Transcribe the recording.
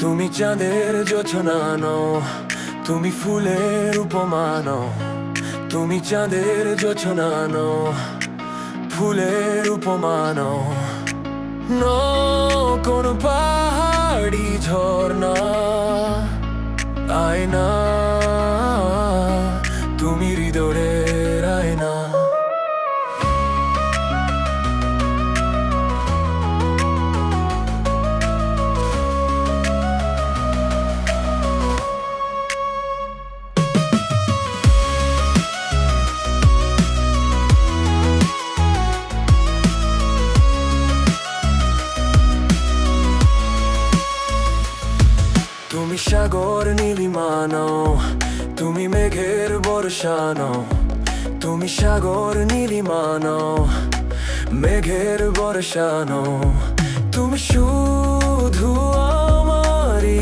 তুমি চাঁদের জোছনা নও, তুমি ফুলের উপমা নও। তুমি চাঁদের জোছনা নও, ফুলের উপমা নও। কোন পাহাড়ি ঝর্ণা, আয়না, তুমি হৃদয়ের আয়না। তুমি সাগর নীলিমা নও, তুমি মেঘের বর্ষা নও। তুমি সাগর নীলিমা নও, মেঘের বর্ষা নও। তুমি শুধু আমারই